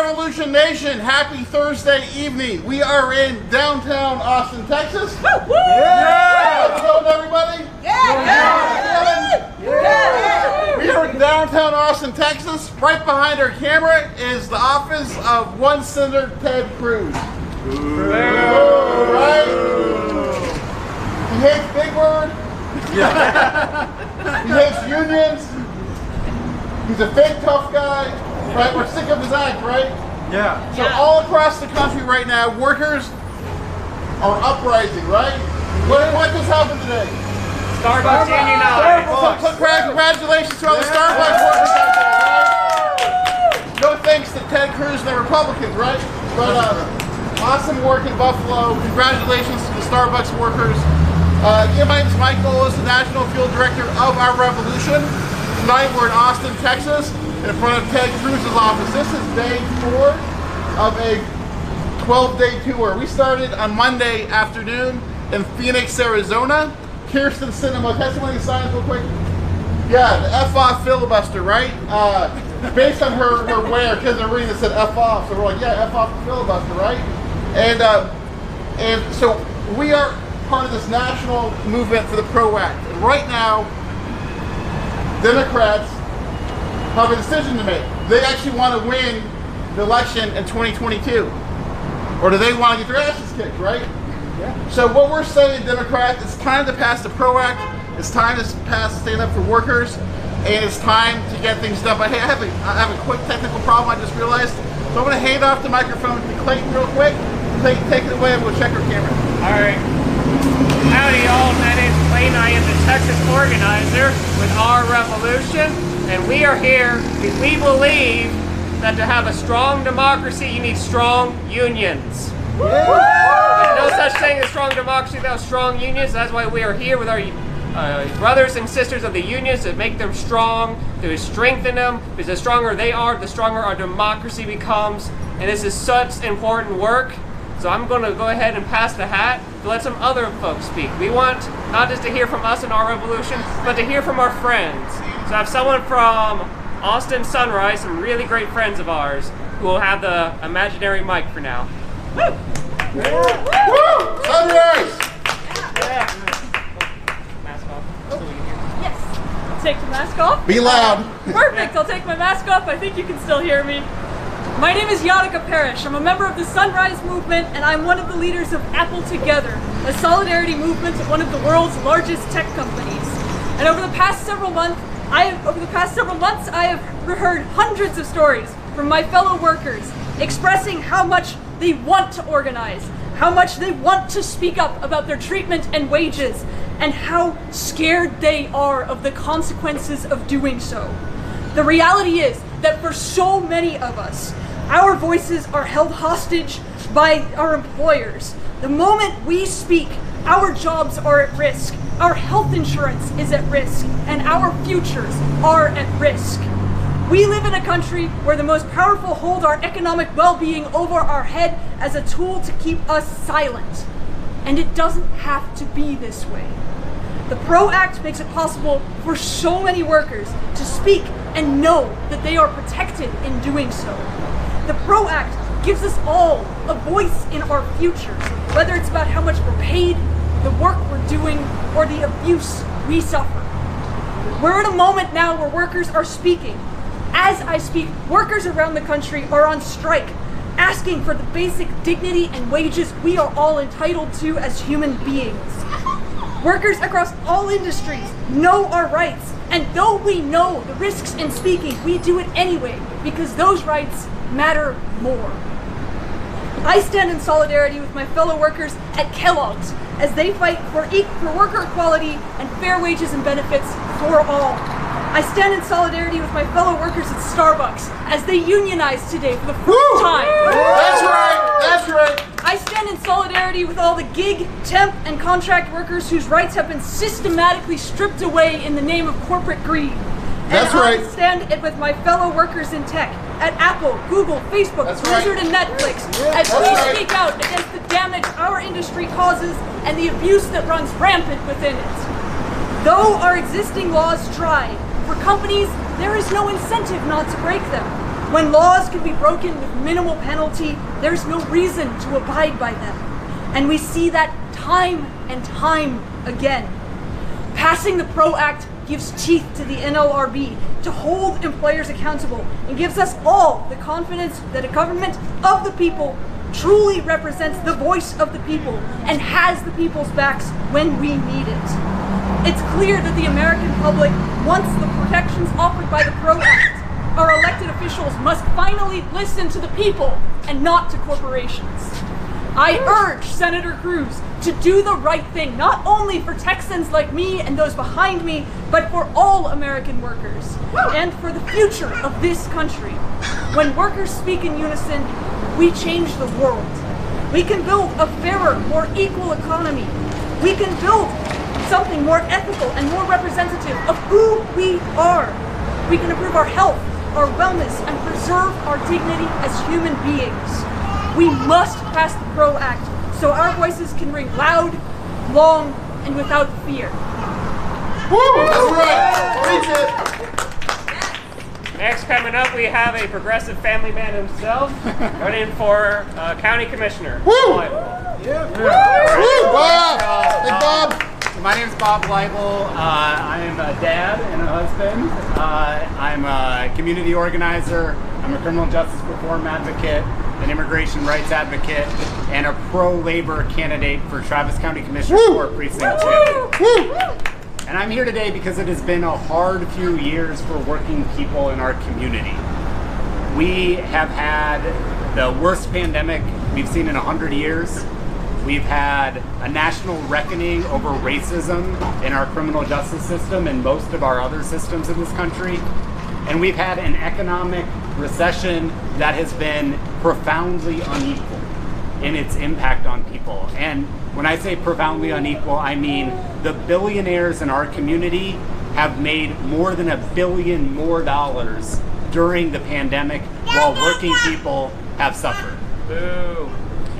Revolution Nation, happy Thursday evening. We are in downtown Austin, Texas. Woo! Yeah! How's it going, everybody? Yeah! Yeah! We are in downtown Austin, Texas. Right behind our camera is the office of one Senator Ted Cruz. Right? He hates Big Word. He hates unions. He's a fake tough guy. Right? We're sick of his act, right? Yeah. So all across the country right now, workers are uprising, right? What just happened today? Starbucks unionized. Congratulations to all the Starbucks workers out there, right? No thanks to Ted Cruz and the Republicans, right? But awesome work in Buffalo. Congratulations to the Starbucks workers. My name is Mike Ellis, the National Field Director of our Revolution. Tonight we're in Austin, Texas, in front of Ted Cruz's office. This is day 4 of a 12-day tour. We started on Monday afternoon in Phoenix, Arizona. Kirsten Cinema, can I see one of these signs real quick? Yeah, the F off filibuster, right? Based on her wear, because they're reading it said F off, so we're like, yeah, F off the filibuster, right? And so we are part of this national movement for the PRO Act. And right now, Democrats have a decision to make. They actually want to win the election in 2022. Or do they want to get their asses kicked, right? Yeah. So what we're saying, Democrats, it's time to pass the PRO Act. It's time to pass Stand Up for Workers. And it's time to get things done. But hey, I have a quick technical problem I just realized. So I'm going to hand off the microphone to Clayton real quick. Clayton, take it away and we'll check our camera. All right. Howdy, y'all. My name's Clayton. I am the Texas organizer with Our Revolution. And we are here because we believe that to have a strong democracy, you need strong unions. Yeah. There's no such thing as strong democracy without strong unions. That's why we are here with our brothers and sisters of the unions to make them strong, to strengthen them. Because the stronger they are, the stronger our democracy becomes. And this is such important work. So I'm going to go ahead and pass the hat to let some other folks speak. We want not just to hear from us in Our Revolution, but to hear from our friends. So I have someone from Austin Sunrise, some really great friends of ours, who will have the imaginary mic for now. Woo! Yeah. Woo! Sunrise! Yeah. Mask off. So we can hear. Yes. I'll take the mask off. Be loud. Perfect. I'll take my mask off. I think you can still hear me. My name is Yannicka Parrish. I'm a member of the Sunrise Movement, and I'm one of the leaders of Apple Together, a solidarity movement of one of the world's largest tech companies. And over the past several months, I have heard hundreds of stories from my fellow workers expressing how much they want to organize, how much they want to speak up about their treatment and wages, and how scared they are of the consequences of doing so. The reality is that for so many of us, our voices are held hostage by our employers. The moment we speak, our jobs are at risk, our health insurance is at risk, and our futures are at risk. We live in a country where the most powerful hold our economic well-being over our head as a tool to keep us silent. And it doesn't have to be this way. The PRO Act makes it possible for so many workers to speak and know that they are protected in doing so. The PRO Act gives us all a voice in our futures, whether it's about how much we're paid, the work we're doing, or the abuse we suffer. We're in a moment now where workers are speaking. As I speak, workers around the country are on strike, asking for the basic dignity and wages we are all entitled to as human beings. Workers across all industries know our rights, and though we know the risks in speaking, we do it anyway because those rights matter more. I stand in solidarity with my fellow workers at Kellogg's as they fight for worker equality and fair wages and benefits for all. I stand in solidarity with my fellow workers at Starbucks as they unionize today for the first time. That's right, that's right. I stand in solidarity with all the gig, temp, and contract workers whose rights have been systematically stripped away in the name of corporate greed. That's right. I stand with my fellow workers in tech at Apple, Google, Facebook, Blizzard, and Netflix as we speak out against the damage our industry causes and the abuse that runs rampant within it. Though our existing laws try, for companies, there is no incentive not to break them. When laws can be broken with minimal penalty, there's no reason to abide by them. And we see that time and time again. Passing the PRO Act gives teeth to the NLRB to hold employers accountable and gives us all the confidence that a government of the people truly represents the voice of the people and has the people's backs when we need it. It's clear that the American public wants the protections offered by the PRO Act. Our elected officials must finally listen to the people and not to corporations. I urge Senator Cruz to do the right thing, not only for Texans like me and those behind me, but for all American workers and for the future of this country. When workers speak in unison, we change the world. We can build a fairer, more equal economy. We can build something more ethical and more representative of who we are. We can improve our health, our wellness, and preserve our dignity as human beings. We must pass the PRO Act so our voices can ring loud, long, and without fear. Woo! That's right! Preach it! Next, coming up, we have a progressive family man himself running for county commissioner. Woo! Yeah. Woo! Bob! Hey, Bob! My name is Bob Leibel. I'm a dad and a husband. I'm a community organizer. I'm a criminal justice reform advocate, an immigration rights advocate, and a pro-labor candidate for Travis County Commissioner for Precinct 2. Woo! And I'm here today because it has been a hard few years for working people in our community. We have had the worst pandemic we've seen in 100 years. We've had a national reckoning over racism in our criminal justice system and most of our other systems in this country. And we've had an economic recession that has been profoundly unequal in its impact on people. And when I say profoundly unequal, I mean the billionaires in our community have made more than $1 billion more during the pandemic while working people have suffered. Boo.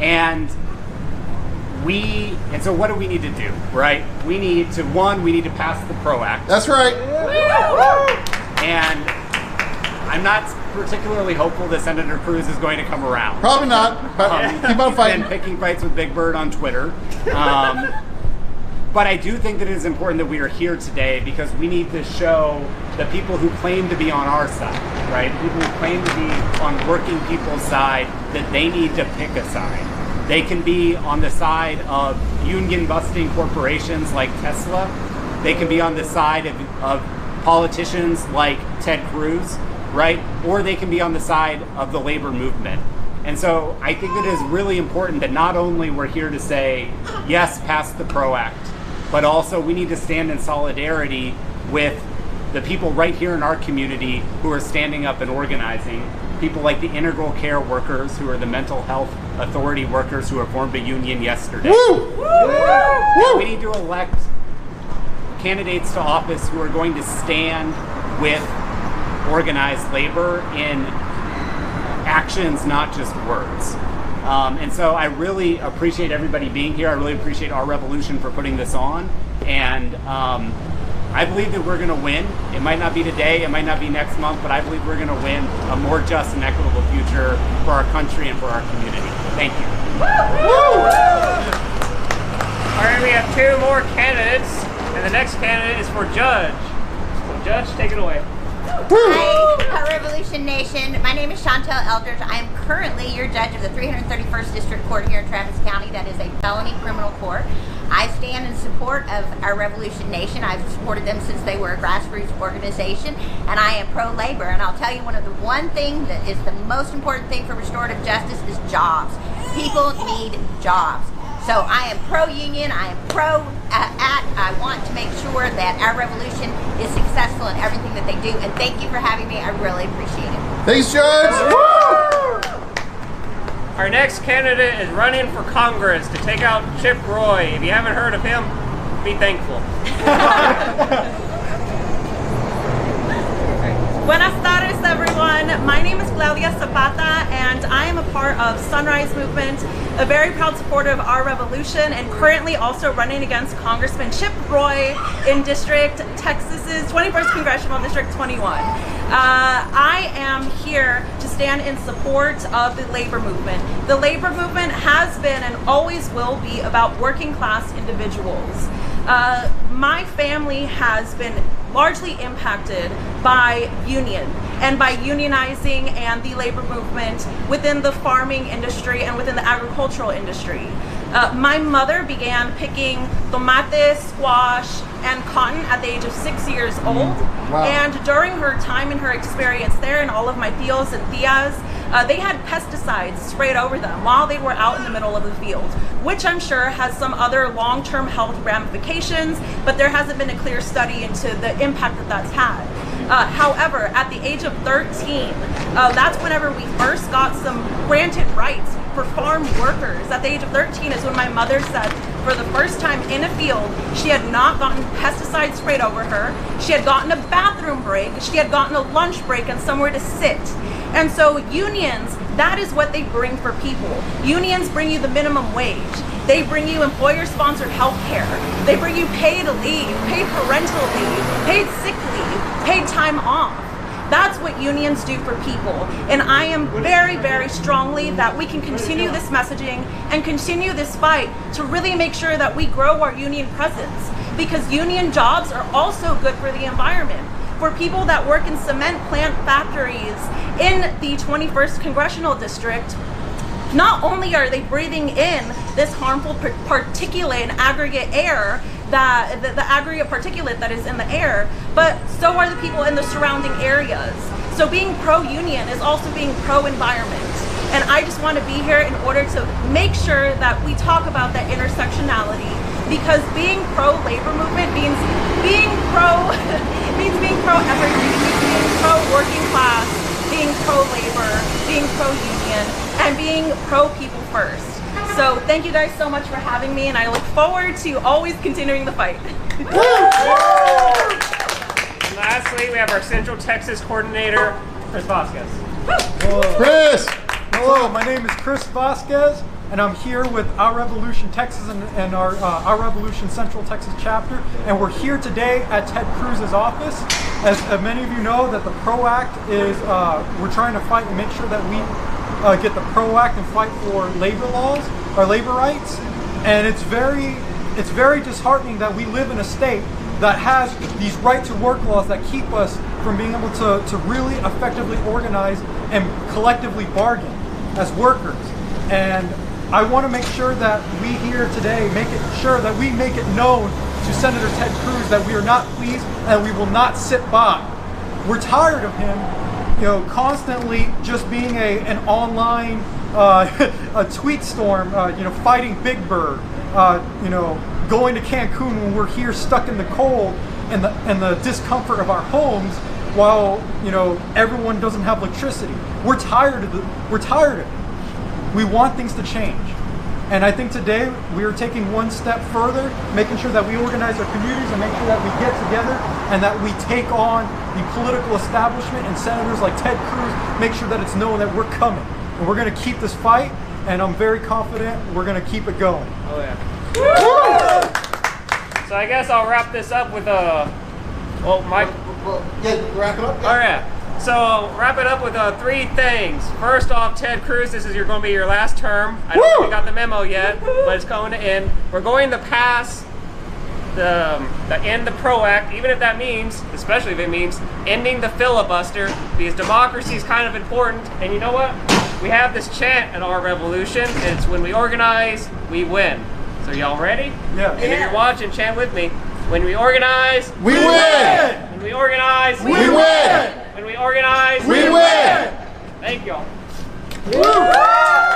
And so what do we need to do, right? We need to pass the PRO Act. That's right. And I'm not particularly hopeful that Senator Cruz is going to come around. Probably not, but keep on He's fighting. been picking fights with Big Bird on Twitter. But I do think that it is important that we are here today because we need to show the people who claim to be on our side, right? People who claim to be on working people's side, that they need to pick a side. They can be on the side of union-busting corporations like Tesla. They can be on the side of politicians like Ted Cruz, right? Or they can be on the side of the labor movement. And so I think it is really important that not only we're here to say, yes, pass the PRO Act, but also we need to stand in solidarity with the people right here in our community who are standing up and organizing. People like the integral care workers, who are the mental health authority workers who have formed a union yesterday. Woo! Woo! We need to elect candidates to office who are going to stand with organized labor in actions, not just words. And so I really appreciate everybody being here. I really appreciate Our Revolution for putting this on. And I believe that we're going to win. It might not be today, it might not be next month, but I believe we're going to win a more just and equitable future for our country and for our community. Thank you. All right, we have 2 more candidates, and the next candidate is for judge. So judge, take it away. Hi, Revolution Nation. My name is Chantel Eldridge. I am currently your judge of the 331st District Court here in Travis County. That is a felony criminal court. I stand in support of our Revolution Nation. I've supported them since they were a grassroots organization, and I am pro-labor. And I'll tell you, one thing that is the most important thing for restorative justice is jobs. People need jobs. So I am pro-union, I am pro-ACT. I want to make sure that our revolution is successful in everything that they do. And thank you for having me. I really appreciate it. Thanks, Judge. Woo! Our next candidate is running for Congress to take out Chip Roy. If you haven't heard of him, be thankful. Buenas tardes, everyone. My name is Claudia Zapata, and I am a part of Sunrise Movement, a very proud supporter of Our Revolution, and currently also running against Congressman Chip Roy in Texas's 21st Congressional District 21. I am here to stand in support of the labor movement. The labor movement has been and always will be about working class individuals. My family has been largely impacted by union and by unionizing and the labor movement within the farming industry and within the agricultural industry. My mother began picking tomate, squash, and cotton at the age of 6 years old. Wow. And during her time and her experience there, and all of my tios and tias, they had pesticides sprayed over them while they were out in the middle of the field, which I'm sure has some other long-term health ramifications, but there hasn't been a clear study into the impact that that's had. However, at the age of 13, that's whenever we first got some granted rights for farm workers. At the age of 13 is when my mother said, for the first time in a field, she had not gotten pesticides sprayed over her, she had gotten a bathroom break, she had gotten a lunch break and somewhere to sit. And so unions, that is what they bring for people. Unions bring you the minimum wage. They bring you employer-sponsored health care. They bring you paid leave, paid parental leave, paid sick leave, paid time off. That's what unions do for people. And I am very, very strongly that we can continue this messaging and continue this fight to really make sure that we grow our union presence, because union jobs are also good for the environment. For people that work in cement plant factories in the 21st Congressional District, not only are they breathing in this harmful particulate and aggregate air, the aggregate particulate that is in the air, but so are the people in the surrounding areas. So being pro-union is also being pro-environment. And I just want to be here in order to make sure that we talk about that intersectionality, because being pro-labor movement means being being pro-everything. It means being pro-working class, being pro-labor, being pro-union, and being pro-people first. So thank you guys so much for having me, and I look forward to always continuing the fight. And lastly, we have our Central Texas coordinator, Chris Vasquez. Chris! Hello, my name is Chris Vasquez, and I'm here with Our Revolution Texas and our Revolution Central Texas chapter, and we're here today at Ted Cruz's office. As many of you know, that the PRO Act is, we're trying to fight and make sure that we get the PRO Act and fight for labor laws, or labor rights, and it's very disheartening that we live in a state that has these right to work laws that keep us from being able to really effectively organize and collectively bargain as workers. And I want to make sure that we here today make it known to Senator Ted Cruz that we are not pleased and we will not sit by. We're tired of him, constantly just being an online a tweet storm, fighting Big Bird, going to Cancun when we're here stuck in the cold and the discomfort of our homes, while everyone doesn't have electricity. We're tired of it. We want things to change. And I think today we are taking one step further, making sure that we organize our communities and make sure that we get together and that we take on the political establishment and senators like Ted Cruz, make sure that it's known that we're coming. And we're going to keep this fight, and I'm very confident we're going to keep it going. Oh yeah. So I guess I'll wrap this up with a, Wrap it up. all right. So I'll wrap it up with three things. First off, Ted Cruz, this is going to be your last term. I don't think we got the memo yet, but it's going to end. We're going to pass the end the PRO Act, even if that means, especially if it means, ending the filibuster, because democracy is kind of important. And you know what? We have this chant at Our Revolution, and it's when we organize, we win. So y'all ready? Yeah. And if you're watching, chant with me. When we organize, We win! when we organize, We win! when we organize, We win! Thank y'all. Woo!